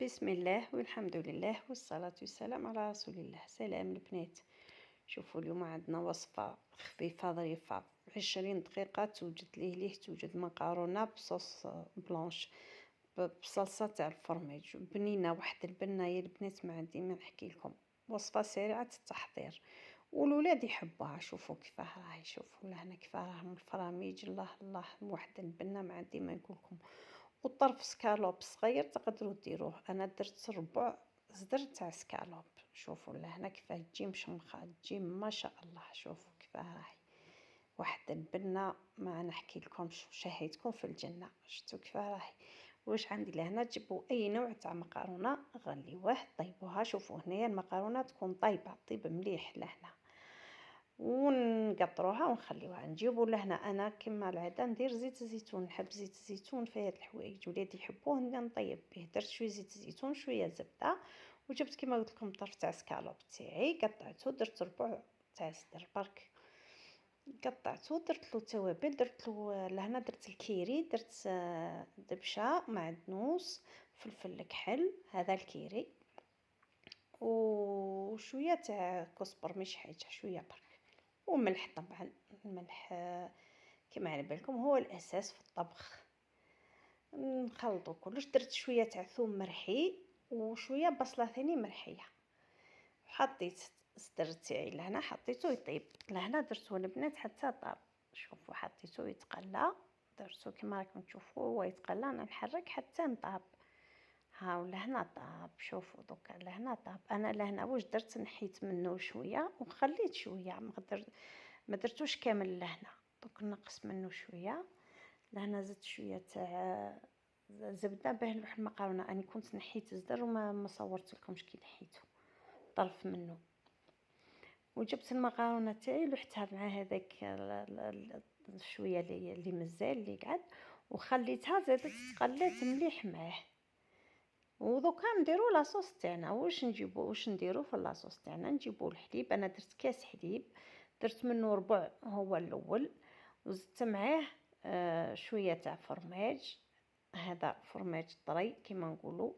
بسم الله والحمد لله والصلاة والسلام على رسول الله. سلام البنات. شوفوا اليوم عندنا وصفة خفيفة ظريفة 20 دقيقة توجد ليه توجد مكرونة بصوص بلانش بصلصة تاع الفرماج بنينة، واحد البنة يا البنات ما عندي ما نحكي لكم. وصفة سريعة التحضير والولاد يحبوها. شوفوا كيفاه راهي، شوفوا لهنا كيفاه راهم الفراميج، الله الله، واحد البنة ما عندي ما نقولكم. وطرف سكالوب صغير تقدروا ديروه، انا درت ربع صدر تاع سكالوب. شوفوا لهنا كيفاه تجي مشمخه، تجي ما شاء الله. شوفوا كيفاه راهي واحد البنه ما نحكي لكمش، شهيتكم في الجنه. شفتوا كيفاه راهي. واش عندي لهنا؟ تجيبوا اي نوع تاع مكرونه غليوه طيبوها. شوفوا هنايا المكرونه تكون طيبه طيب مليح لهنا، ونقطروها ونخليوها. نجيبوا لهنا انا كما العاده ندير زيت الزيتون، نحب زيت الزيتون في هاد الحوايج، ولادي يحبوه نطيب به. درت شويه زيت الزيتون شويه زبده، وجبت كما قلت لكم طرف تاع سكالوب تاعي قطعته، درت ربع تاع صدر برك قطعته، درت له توابل، درت له لهنا درت الكيري، درت دبشه معدنوس فلفل الكحل هذا الكيري، وشويه تاع كزبر مش حاجه شويه برك، وملح طبعا. الملح كما على بالكم هو الاساس في الطبخ. نخلطوا كلش. درت شويه تاع ثوم مرحي وشويه بصله ثاني مرحيه، حطيت الصدر تاعي لهنا حطيته يطيب. لهنا درتو البنات حتى طاب. شوفوا حطيته يتقلى، درتو كما راكم تشوفوا هو يتقلى، انا نحرك حتى نطاب. هاو لهنا طاب. شوفوا دوكا لهنا طاب. انا لهنا واش درت؟ نحيت منه شويه وخليت شويه، ما درتوش كامل لهنا، دوك نقص منه شويه. لهنا زدت شويه تاع زبده باه نلوح المكرونه. اني كنت نحيت الزدر وما صورت لكمش كي نحيته طرف منه. وجبت المكرونه تاعي لحتها مع هذاك شويه اللي مازال اللي قعد، وخليتها زادت تقلات مليح معاه. ودوكا نديرو لاصوص تاعنا. واش نديرو في لاصوص تاعنا؟ نجيبو الحليب. انا درت كاس حليب، درت منه ربع هو الاول، وزدت معاه شويه تاع فرماج. هذا فرماج طري كما نقولوا،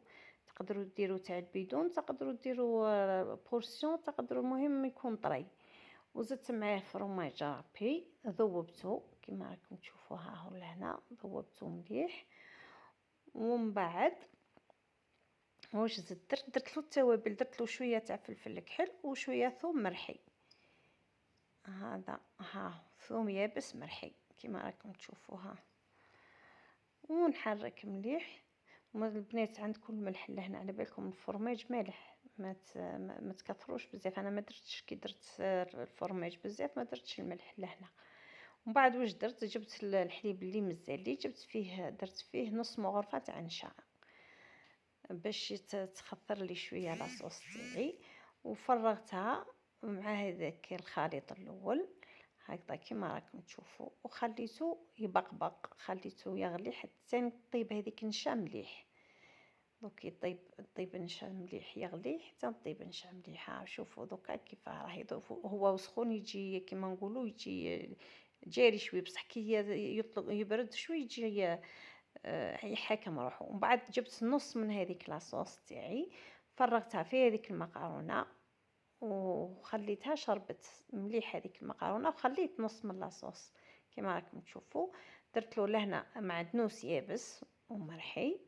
تقدروا ديروا تاع البيدون، تقدروا ديروا بورسيون، تقدروا المهم يكون طري. وزدت معاه فرماج رابي ذوبته كما راكم تشوفوا، ها هو لهنا ذوبته مليح. ومن بعد واش زدت؟ درت له التوابل، درت له شويه تاع فلفل الكحل وشويه ثوم مرحي. هذا ها ثوم يابس مرحي كما راكم تشوفوها. ونحرك مليح. البنات عندكم الملح لهنا على بالكم الفرماج مالح، ما تكثروش بزاف. انا ما درتش كي درت الفرماج بزاف، ما درتش الملح لهنا. ومن بعد واش درت؟ جبت الحليب اللي مازال لي، جبت فيه درت فيه نص مغرفه تاع نشا باش تخثر لي شويه لاصوص تاعي، وفرغتها مع هذاك الخليط الاول هكذا كما راكم تشوفوا، وخليته يبقبق، خليته يغلي حتى طيب هذيك نشا مليح. دوك يطيب نشا مليح، يغلي حتى طيب نشا مليح. ها شوفوا دوكا كيف راهي هو سخون يجي كما نقولوا يجي جاري شوي، بصح كي يطلق يبرد شوي يجي يحكم روحه. ومن بعد جبت نص من هذيك لاصوص تاعي، فرغتها في هذيك المكرونه وخليتها شربت مليح هذيك المكرونه، وخليت نص من لاصوص كما راكم تشوفوا. درت له لهنا معدنوس يابس ومرحي،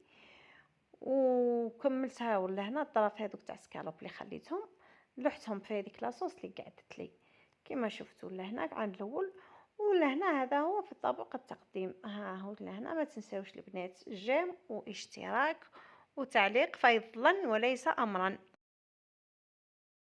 وكملتها ولا هنا الطرف هذوك تاع سكالوب اللي خليتهم لحتهم في هذيك لاصوص اللي قعدت لي كما شفتوا لهنا عند الاول. ولهنا هذا هو في طبق التقديم. ها هو لهنا. ما تنساوش البنات جيم واشتراك وتعليق فضلا وليس امرا.